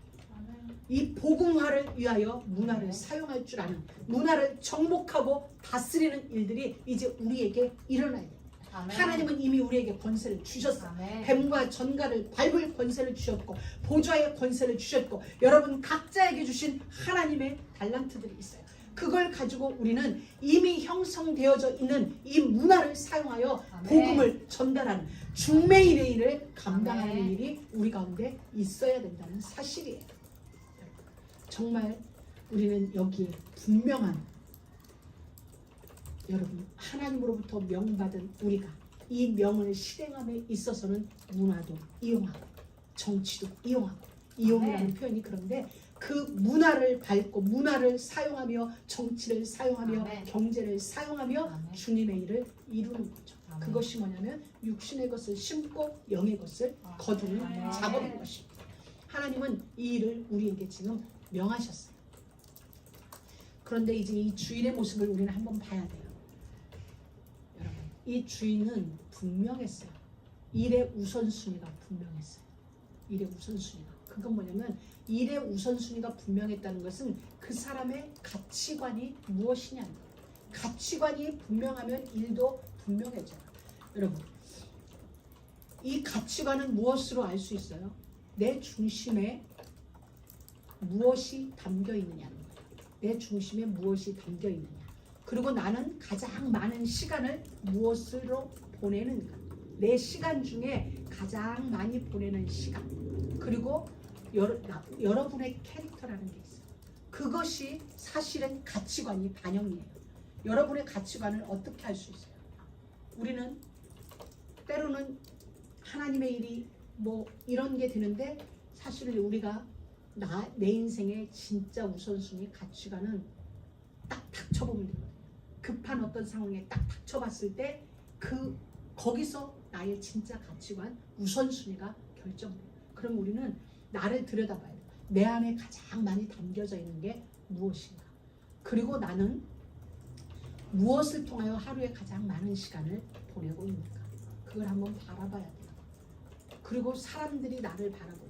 이 복음화를 위하여 문화를 사용할 줄 아는, 문화를 정복하고 다스리는 일들이 이제 우리에게 일어나야 돼요. 하나님은 이미 우리에게 권세를 주셨어요. 뱀과 전갈을 밟을 권세를 주셨고 보좌의 권세를 주셨고 여러분 각자에게 주신 하나님의 달란트들이 있어요. 그걸 가지고 우리는 이미 형성되어져 있는 이 문화를 사용하여 복음을 전달하는 중매인의 일을 감당하는 일이 우리 가운데 있어야 된다는 사실이에요. 정말 우리는 여기에 분명한, 여러분 하나님으로부터 명받은 우리가 이 명을 실행함에 있어서는 문화도 이용하고 정치도 이용하고, 이용이라는 표현이 그런데 그 문화를 밟고 문화를 사용하며 정치를 사용하며 경제를 사용하며 주님의 일을 이루는 거죠. 그것이 뭐냐면 육신의 것을 심고 영의 것을 거두는 작업인 것입니다. 하나님은 이 일을 우리에게 지금 명하셨어요. 그런데 이제 이 주인의 모습을 우리는 한번 봐야 돼요. 여러분, 이 주인은 분명했어요. 일의 우선순위가 분명했어요. 일의 우선순위가. 그건 뭐냐면 일의 우선순위가 분명했다는 것은 그 사람의 가치관이 무엇이냐는 거예요. 가치관이 분명하면 일도 분명해져요. 여러분, 이 가치관은 무엇으로 알 수 있어요? 내 중심에 무엇이 담겨 있느냐는 거예요. 내 중심에 무엇이 담겨 있느냐. 그리고 나는 가장 많은 시간을 무엇으로 보내는가. 내 시간 중에 가장 많이 보내는 시간. 그리고 여러분의 캐릭터라는 게 있어요. 그것이 사실은 가치관이 반영이에요. 여러분의 가치관을 어떻게 할 수 있어요? 우리는 때로는 하나님의 일이 뭐 이런 게 되는데 사실 우리가 내 인생의 진짜 우선순위 가치관은 딱 닥쳐보면 되거든요. 급한 어떤 상황에 딱 닥쳐봤을 때 거기서 나의 진짜 가치관 우선순위가 결정돼요. 그럼 우리는 나를 들여다봐야 돼요. 내 안에 가장 많이 담겨져 있는 게 무엇인가. 그리고 나는 무엇을 통하여 하루에 가장 많은 시간을 보내고 있는가. 그걸 한번 바라봐야 돼요. 그리고 사람들이 나를 바라볼 때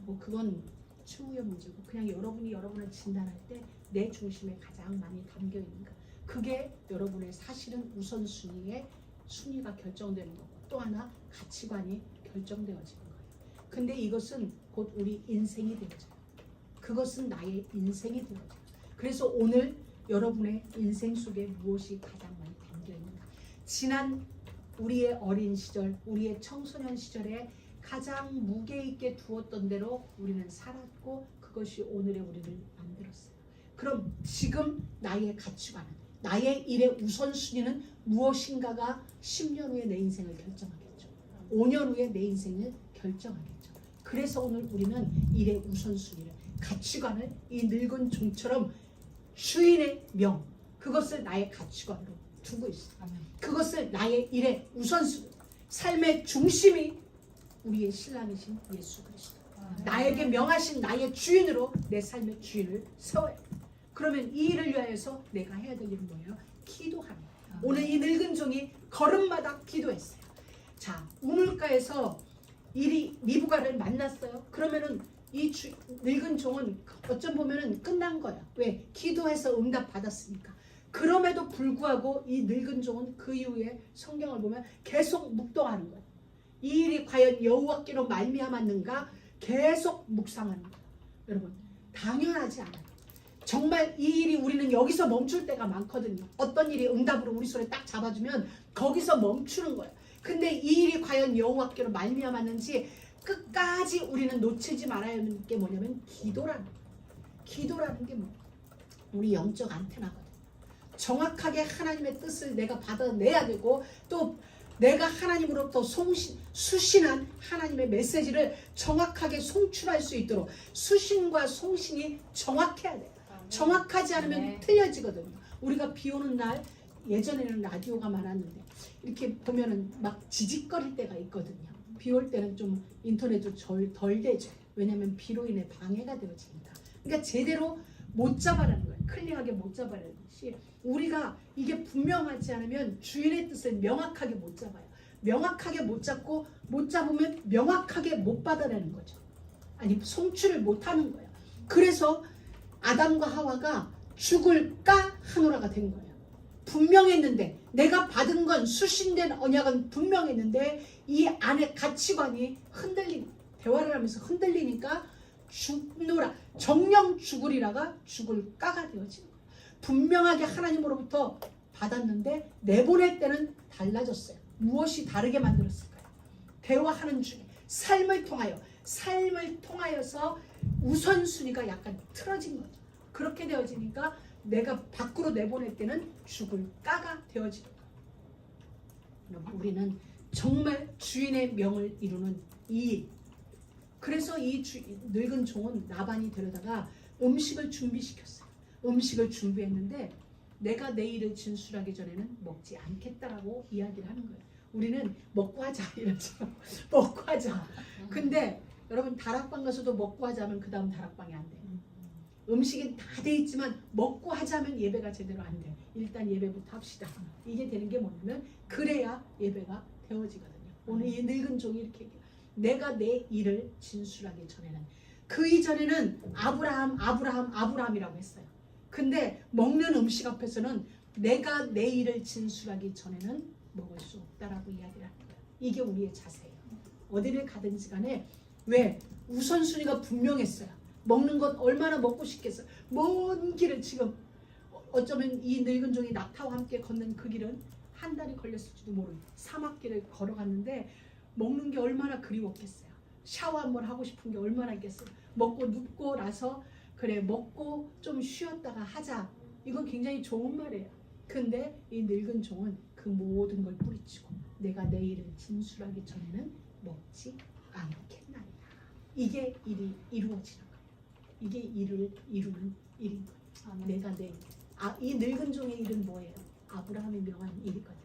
뭐 그건 추후의 문제고 그냥 여러분이 여러분을 진단할 때 내 중심에 가장 많이 담겨 있는가. 그게 여러분의 사실은 우선순위의 순위가 결정되는 거고 또 하나 가치관이 결정되어지는 거예요. 근데 이것은 곧 우리 인생이 되어져요. 그것은 나의 인생이 되어져요. 그래서 오늘 여러분의 인생 속에 무엇이 가장 많이 담겨 있는가. 지난 우리의 어린 시절, 우리의 청소년 시절에 가장 무게 있게 두었던 대로 우리는 살았고 그것이 오늘의 우리를 만들었어요. 그럼 지금 나의 가치관은, 나의 일의 우선순위는 무엇인가가 10년 후에 내 인생을 결정하겠죠. 5년 후에 내 인생을 결정하겠죠. 그래서 오늘 우리는 일의 우선순위를, 가치관을 이 늙은 종처럼 주인의 명, 그것을 나의 가치관으로 두고 있어요. 그것을 나의 일의 우선순위, 삶의 중심이 우리의 신랑이신 예수 그리스도, 나에게 명하신 나의 주인으로 내 삶의 주인을 세워요. 그러면 이 일을 위하여서 내가 해야 될 일은 뭐예요? 기도하는 거예요. 오늘 이 늙은 종이 걸음마다 기도했어요. 자, 우물가에서 리브가를 만났어요. 그러면은 늙은 종은 어쩜 보면은 끝난 거야. 왜? 기도해서 응답 받았으니까. 그럼에도 불구하고 이 늙은 종은 그 이후에 성경을 보면 계속 묵도하는 거예요. 이 일이 과연 여호와께로 말미암았는가? 계속 묵상하는 거예요. 여러분, 당연하지 않아요. 정말 이 일이 우리는 여기서 멈출 때가 많거든요. 어떤 일이 응답으로 우리 손에 딱 잡아주면 거기서 멈추는 거예요. 근데 이 일이 과연 여호와께로 말미암았는지 끝까지 우리는 놓치지 말아야 하는 게 뭐냐면 기도라는 거예요. 기도라는 게 뭐예요? 우리 영적 안테나거든요. 정확하게 하나님의 뜻을 내가 받아내야 되고 또 내가 하나님으로부터 수신한 하나님의 메시지를 정확하게 송출할 수 있도록 수신과 송신이 정확해야 돼요. 정확하지 않으면 틀려지거든요. 우리가 비 오는 날, 예전에는 라디오가 많았는데 이렇게 보면은 막 지직거릴 때가 있거든요. 비 올 때는 좀 인터넷도 덜 되죠. 왜냐하면 비로 인해 방해가 되어지니까. 그러니까 제대로 못 잡아라는 거예요. 클리어하게 못 잡아라는 것이 우리가 이게 분명하지 않으면 주인의 뜻을 명확하게 못 잡아요. 명확하게 못 잡고 못 잡으면 명확하게 못 받아내는 거죠. 아니 송출을 못 하는 거예요. 그래서 아담과 하와가 죽을까 하노라가 된 거예요. 분명했는데 내가 받은 건 수신된 언약은 분명했는데 이 안에 가치관이 대화를 하면서 흔들리니까 죽노라 정령 죽으리라가 죽을까가 되어진 거예요. 분명하게 하나님으로부터 받았는데 내보낼 때는 달라졌어요. 무엇이 다르게 만들었을까요? 대화하는 중에 삶을 통하여서 우선순위가 약간 틀어진 거죠. 그렇게 되어지니까 내가 밖으로 내보낼 때는 죽을까가 되어지는 거예요. 우리는 정말 주인의 명을 이루는 그래서 이 늙은 종은 라반이 데려다가 음식을 준비시켰어요. 음식을 준비했는데 내가 내 일을 진술하기 전에는 먹지 않겠다라고 이야기를 하는 거예요. 우리는 먹고 하자 이러죠. 먹고 하자. 근데 여러분 다락방 가서도 먹고 하자면 그 다음 다락방이 안 돼요. 음식이 다 돼 있지만 먹고 하자면 예배가 제대로 안 돼. 일단 예배부터 합시다. 이게 되는 게 뭐냐면 그래야 예배가 되어지거든요. 오늘 이 늙은 종이 이렇게 얘기해요. 내가 내 일을 진술하기 전에는 그 이전에는 아브라함이라고 했어요. 근데 먹는 음식 앞에서는 내가 내 일을 진술하기 전에는 먹을 수 없다라고 이야기를 합니다. 이게 우리의 자세예요. 어디를 가든지 간에 왜? 우선순위가 분명했어요. 먹는 것 얼마나 먹고 싶겠어요. 먼 길을 지금 어쩌면 이 늙은 종이 낙타와 함께 걷는 그 길은 한 달이 걸렸을지도 모르는 사막길을 걸어갔는데 먹는 게 얼마나 그리웠겠어요. 샤워 한번 하고 싶은 게 얼마나 있겠어요. 먹고 눕고 나서 그래 먹고 좀 쉬었다가 하자. 이건 굉장히 좋은 말이에요. 근데 이 늙은 종은 그 모든 걸 뿌리치고 내가 내 일을 진술하기 전에는 먹지 않겠나이다. 이게 일이 이루어지는 거예요. 이게 일을 이루는 일인 거예요. 내가 이 늙은 종의 일은 뭐예요? 아브라함이 명한 일이거든요.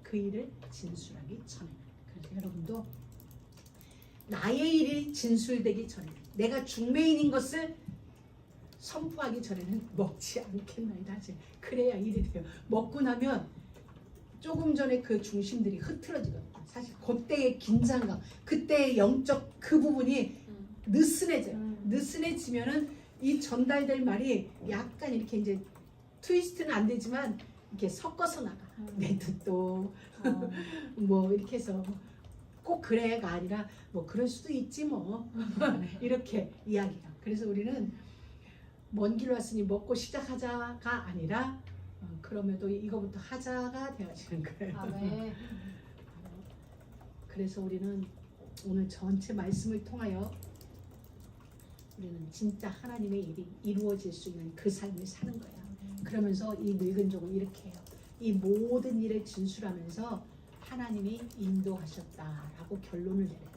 그 일을 진술하기 전에는. 그래서 여러분도 나의 일이 진술되기 전에 내가 중매인인 것을 선포하기 전에는 먹지 않겠나이다. 그래야 일이 돼요. 먹고 나면 조금 전에 그 중심들이 흐트러지거든요. 사실 그때의 긴장감, 그때의 영적 그 부분이 느슨해져요. 느슨해지면은 이 전달될 말이 약간 이렇게 이제 트위스트는 안 되지만 이렇게 섞어서 나가. 내 뜻도 뭐 이렇게 해서 꼭 그래가 아니라 뭐 그럴 수도 있지 뭐 이렇게 이야기가. 그래서 우리는 먼 길 왔으니 먹고 시작하자가 아니라 그럼에도 이거부터 하자가 되어지는 거예요. 아멘. 그래서 우리는 오늘 전체 말씀을 통하여 우리는 진짜 하나님의 일이 이루어질 수 있는 그 삶을 사는 거예요. 그러면서 이 늙은 종은 이렇게 해요. 이 모든 일을 진술하면서 하나님이 인도하셨다라고 결론을 내려요.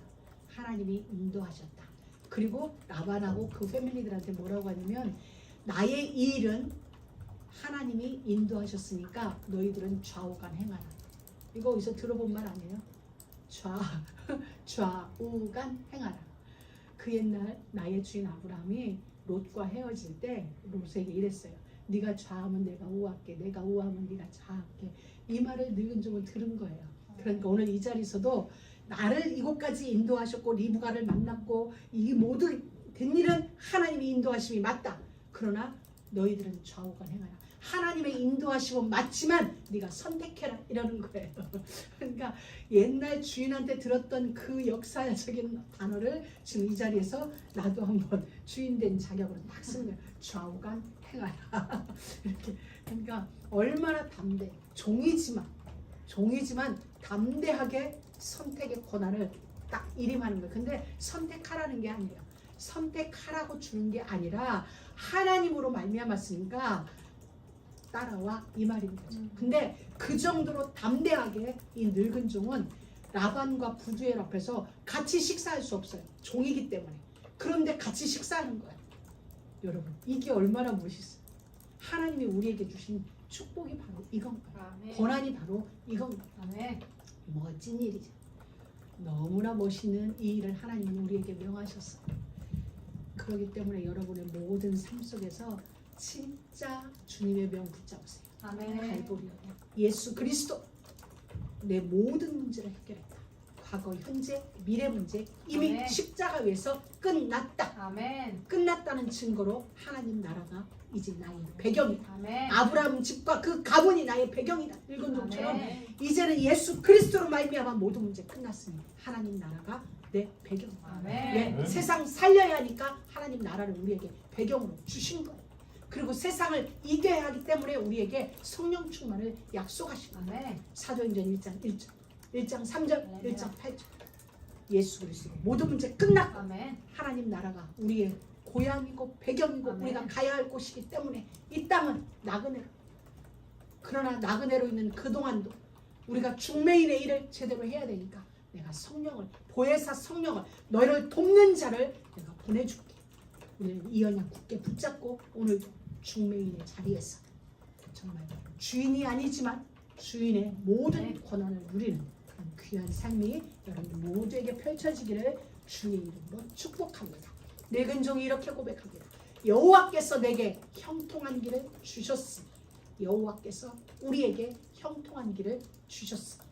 하나님이 인도하셨다. 그리고 라반하고 그 패밀리들한테 뭐라고 하냐면 나의 이 일은 하나님이 인도하셨으니까 너희들은 좌우간 행하라. 이거 어디서 들어본 말 아니에요? 좌우간 행하라. 그 옛날 나의 주인 아브라함이 롯과 헤어질 때 롯에게 이랬어요. 네가 좌하면 내가 우할게, 내가 우하면 네가 좌할게. 이 말을 늙은 종은 들은 거예요. 그러니까 오늘 이 자리에서도 나를 이곳까지 인도하셨고 리브가를 만났고 이 모든 된 일은 하나님의 인도하심이 맞다. 그러나 너희들은 좌우간 행하라. 하나님의 인도하심은 맞지만 네가 선택해라 이러는 거예요. 그러니까 옛날 주인한테 들었던 그 역사적인 단어를 지금 이 자리에서 나도 한번 주인 된 자격으로 딱 쓰는 거예요. 좌우간 행하라. 이렇게. 그러니까 얼마나 담대. 종이지만 담대하게 선택의 권한을 딱 일임하는 거예요. 근데 선택하라는 게 아니에요. 선택하라고 주는 게 아니라 하나님으로 말미암았으니까 따라와 이 말인 거죠. 근데 그 정도로 담대하게 이 늙은 종은 라반과 부두엘 앞에서 같이 식사할 수 없어요. 종이기 때문에. 그런데 같이 식사하는 거예요. 여러분 이게 얼마나 멋있어요. 하나님이 우리에게 주신 축복이 바로 이건 거예요. 아멘. 권한이 바로 이건 거예요. 아멘. 멋진 일이죠. 너무나 멋있는 이 일을 하나님은 우리에게 명하셨어요. 그렇기 때문에 여러분의 모든 삶 속에서 진짜 주님의 명 붙잡으세요. 아멘. 갈보리 예수 그리스도 내 모든 문제를 해결했다. 과거, 현재, 미래 문제 이미 아멘. 십자가 위에서 끝났다. 아멘. 끝났다는 증거로 하나님 나라가 이제 나의 배경이다. 아멘. 아브라함 집과 그 가문이 나의 배경이다. 읽은 종처럼 아멘. 이제는 예수 그리스도로 말미암아 모든 문제 끝났으니 하나님 나라가 내 배경이다. 아멘. 예, 세상 살려야 하니까 하나님 나라를 우리에게 배경으로 주신 거예요. 그리고 세상을 이겨야 하기 때문에 우리에게 성령 충만을 약속하신 거예요. 아멘. 사도행전 1장 3절 1장 8절 예수 그리스도 모든 문제 끝났고 아멘. 하나님 나라가 우리의 고향이고 배경이고 아멘. 우리가 가야 할 곳이기 때문에 이 땅은 나그네로 그러나 나그네로 있는 그동안도 우리가 중매인의 일을 제대로 해야 되니까 내가 성령을 보혜사 성령을 너희를 돕는 자를 내가 보내줄게. 우리는 이 언약 굳게 붙잡고 오늘도 중매인의 자리에서 정말 주인이 아니지만 주인의 모든 권한을 누리는 그런 귀한 삶이 여러분 모두에게 펼쳐지기를 주의 이름으로 축복합니다. 늙은 종이 이렇게 고백합니다. 여호와께서 내게 형통한 길을 주셨으니 여호와께서 우리에게 형통한 길을 주셨으니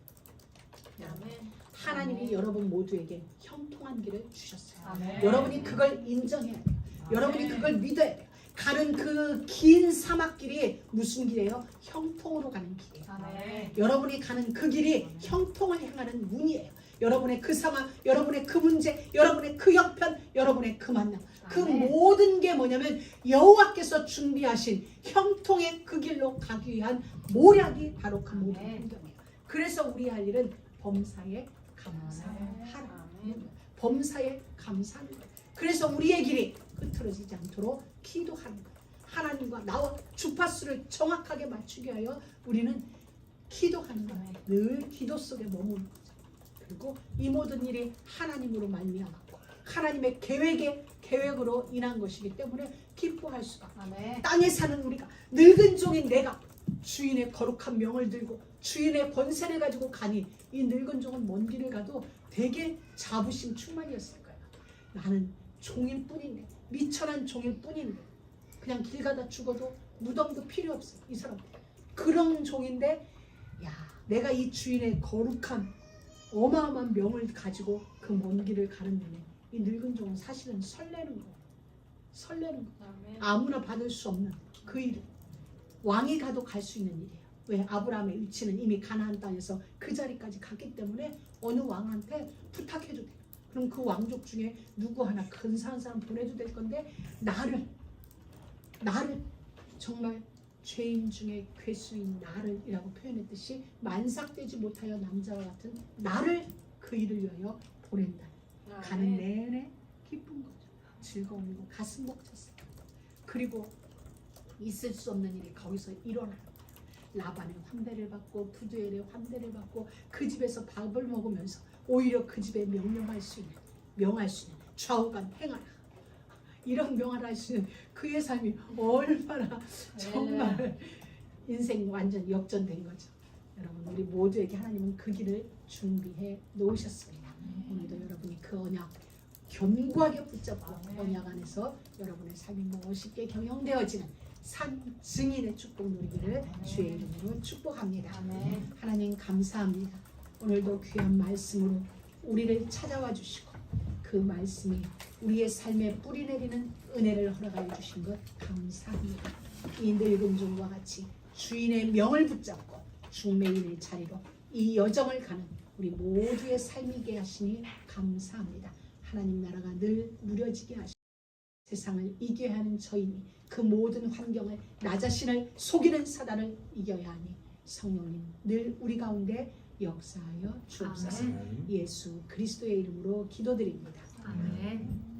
아멘. 하나님이 아멘. 여러분 모두에게 형통한 길을 주셨어요. 아멘. 여러분이 그걸 인정해야 돼요. 아멘. 여러분이 그걸 믿어야 돼요. 가는 그 긴 사막길이 무슨 길이에요? 형통으로 가는 길이에요. 아멘. 여러분이 가는 그 길이 형통을 향하는 문이에요. 여러분의 그 상황, 여러분의 그 문제, 여러분의 그 형편, 여러분의 그 만남 그 아멘. 모든 게 뭐냐면 여호와께서 준비하신 형통의 그 길로 가기 위한 모략이 바로 그 모든 아멘. 환경이에요. 그래서 우리 할 일은 범사에 감사하라. 아멘. 범사에 감사하는 거예요. 그래서 우리의 길이 흐트러지지 않도록 기도하는 거예요. 하나님과 나와 주파수를 정확하게 맞추게 하여 우리는 기도하는 거예요. 늘 기도 속에 머무는 거죠. 그리고 이 모든 일이 하나님으로 말미암았고 하나님의 계획으로 인한 것이기 때문에 기뻐할 수가 없어요. 아멘. 땅에 사는 우리가 늙은 종인 내가 주인의 거룩한 명을 들고 주인의 권세를 가지고 가니 이 늙은 종은 먼 길을 가도 되게 자부심 충만이었을 거예요. 나는 종일 뿐인데 미천한 종일 뿐인데 그냥 길 가다 죽어도 무덤도 필요 없어. 이 사람 그런 종인데 야 내가 이 주인의 거룩한 어마어마한 명을 가지고 그 먼 길을 가는 데는 이 늙은 종은 사실은 설레는 거예요. 설레는 거예요. 아멘. 아무나 받을 수 없는 그 일을 왕이 가도 갈 수 있는 일이에요. 왜? 아브라함의 위치는 이미 가나안 땅에서 그 자리까지 갔기 때문에 어느 왕한테 부탁해도 돼요. 그럼 그 왕족 중에 누구 하나 근사한 사람 보내도 될 건데 나를 정말 죄인 중에 괴수인 나를이라고 표현했듯이 만삭되지 못하여 남자와 같은 나를 그 일을 위하여 보낸다. 가는 내내 기쁜 거죠. 즐거움이고 가슴 벅찼어요. 그리고 있을 수 없는 일이 거기서 일어나요. 라반의 환대를 받고 부두엘의 환대를 받고 그 집에서 밥을 먹으면서 오히려 그 집에 명할 수 있는 좌우간 행하라 이런 명을 할 수 있는 그의 삶이 얼마나 정말 인생 완전 역전된 거죠. 여러분 우리 모두에게 하나님은 그 길을 준비해 놓으셨습니다. 오늘도 여러분이 그 언약 견고하게 붙잡고 언약 안에서 여러분의 삶이 멋있게 경영되어지는 산 증인의 축복 누리기를 주의 이름으로 축복합니다. 아멘. 하나님 감사합니다. 오늘도 귀한 말씀으로 우리를 찾아와 주시고 그 말씀이 우리의 삶에 뿌리 내리는 은혜를 허락하여 주신 것 감사합니다. 이 늙은 종과 같이 주인의 명을 붙잡고 중매인의 자리로 이 여정을 가는 우리 모두의 삶이게 하시니 감사합니다. 하나님 나라가 늘 누려지게 하시고 세상을 이겨야 하는 저희니 그 모든 환경을 나 자신을 속이는 사단을 이겨야 하니 성령님 늘 우리 가운데 역사하여 주옵소서. 아멘. 예수 그리스도의 이름으로 기도드립니다. 아멘.